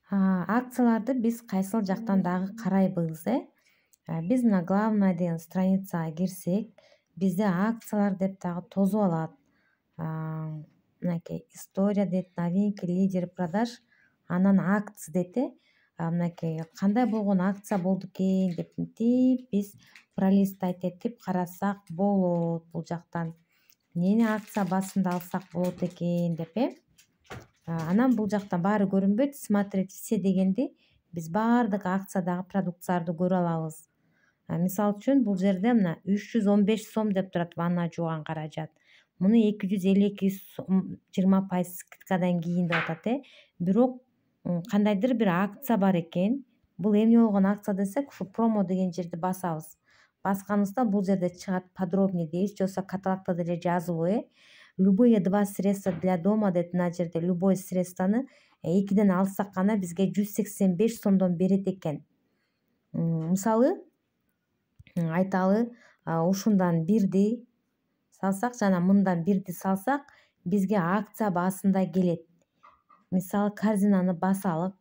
Акцияларды биз кайсыл жактан дагы карайбыз. Биз мына главная деген страницага кирсек, бизде акциялар деп дагы тосуп алат. Мынакей история дейт, новинки, лидер продаж, анан акция дейт. Мынакей кандай болгон акция болду экен деп мынтип биз пролистать этип карасак болот. Бул жактан эмнени акция басымда алсак болот экен деп. Анан бул жакта баары көрүнбөйт. Смотреть все дегенди биз баардык акциядагы продукцияларды көрө алабыз. Мисалы үчүн бул жерде мына 315 сом деп турат ванна жууган каражат. Муну 252 сом 20% скидкадан кийин деп атат. Бирок кандайдыр бир акция бар экен. Бул эмне болгон акция десек, ушу промо деген жерди басабыз. Басканыбызда бул жерде чыгат подробнее дейбиз, же болбосо каталогдо деле жазылуу. Любые два средства для дома дейт мына жерде. Любой средствоны 2ден алсак гана бизге 185 сомдон берет экен. Мисалы айталы, ушундан бирди салсак жана мындан бирди салсак бизге акция баасында келет. Мисалы корзинаны басалык.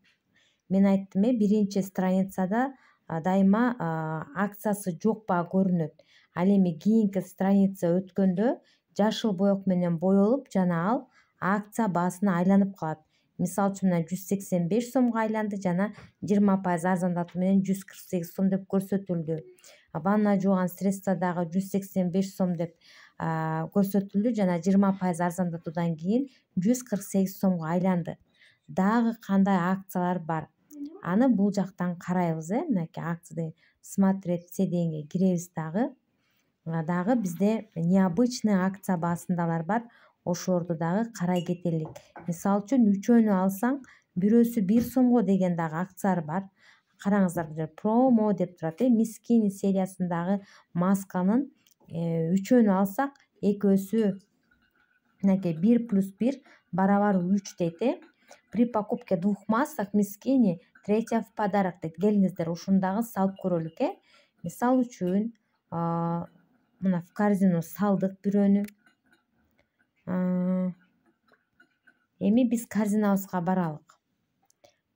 Мен айттым, биринчи страницада дайыма акциясы жок баа көрүнөт. Ал эми кийинки страница өткөндө жашыл боек менен боелуп жана ал акция баасына айланып калат. Мисалы үчүн мына 185 сомго айланды жана 20% арзандатуу менен 148 сом деп көрсөтүлдү. Ванна жууган средство дагы 185 сом деп көрсөтүлдү жана 20% арзандатуудан кийин 148 сомго айланды. Дагы кандай акциялар бар? Аны бул жактан карайбыз. Мынакей акция смотреть все дегенге киребиз дагы. Дагы бизде необычный акция баасындалар бар. Ошолорду дагы карай кетелик. Мисалы үчүн үчөөнү алсаң бирөөсү 1 сомго деген дагы акциялар бар. Караңыздар, бул промо деп турат. Мискини сериясындагы масканын үчөөнү алсак экөөсү мынакей 1+1 барабар 3 дейт. При покупке 2 масок Мискини 3 в подарок дейт. Келиңиздер ушуну дагы салып көрөлүк. Мисалы үчүн мына в корзину салдык бирөөнү. Эми биз корзинабызга баралык.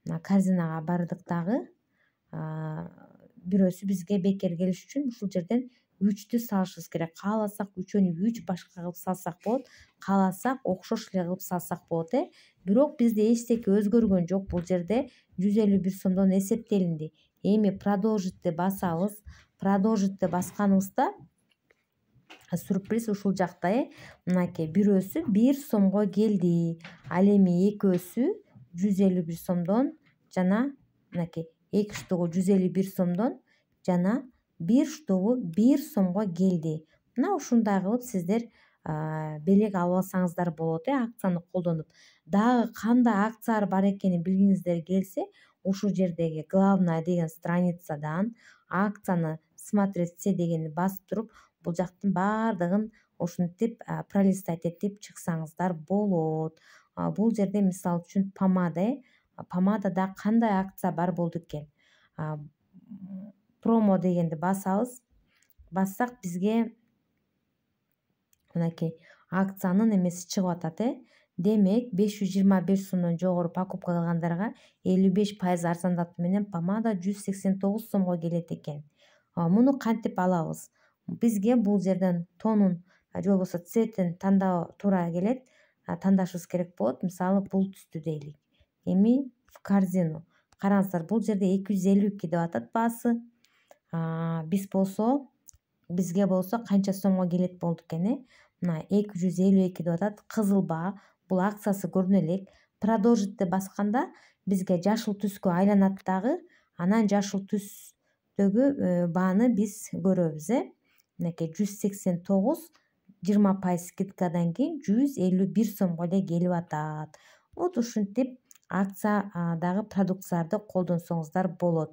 Мына корзинага бардык дагы. Бирөөсү бизге бекер келиш үчүн ушул жерден 3тү салышыбыз керек. Кааласак үчөөнү 3 башка кылып салсак болот. Кааласак окшош эле кылып салсак болот. Бирок бизде эчтеке өзгөргөн жок. Бул жерде 151 сомдон эсептелинди. Эми продолжитти басабыз. Продолжитти басканыбызда сюрприз ушул жакта. Мынакей бирөөсү 1 сомго келди. Ал эми экөөсү 151 сомдон жана мынакей 2 штугу 151 сомдон жана 1 штугу 1 сомго келди. Мына ушундай кылып сиздер белек алып алсаңыздар болот. Акцияны колдонуп. Дагы кандай акциялар бар экенин билгиңиздер келсе, ушул жердеги главная деген страницадан акцияны смотреть все дегенди басып туруп, бул жактын баардыгын ушинтип пролистать этип чыксаңыздар болот. Бул жерде мисалы үчүн помада. Помадада кандай акция бар болду экен? Промо дегенди басабыз. Бассак бизге мынакей акциянын эмеси чыгып атат. Демек 525 сомдон жогору покупка кылгандарга 55% арзандатуу менен помада 189 сомго келет экен. Муну кантип алабыз? Бизге бул жерден тонун же болбосо цветин тандоо туура келет. Тандашыбыз керек болот. Мисалы бул түстү дейлик. Эми в корзину. Караңыздар, бул жерде 252 деп атат баасы. Бизге болсо канча сомго келет болду экен? Мына 252 деп атат. Кызыл баа. Бул акциясы көрүнө элек. Продолжитти басканда бизге жашыл түскө айланат дагы. Анан жашыл түстөгү бааны биз көрөбүз. Мынакей 189 20% скидкадан кийин 151 сомго эле келип атат. Вот ушинтип акция дагы продукцияларды колдонсоңуздар болот.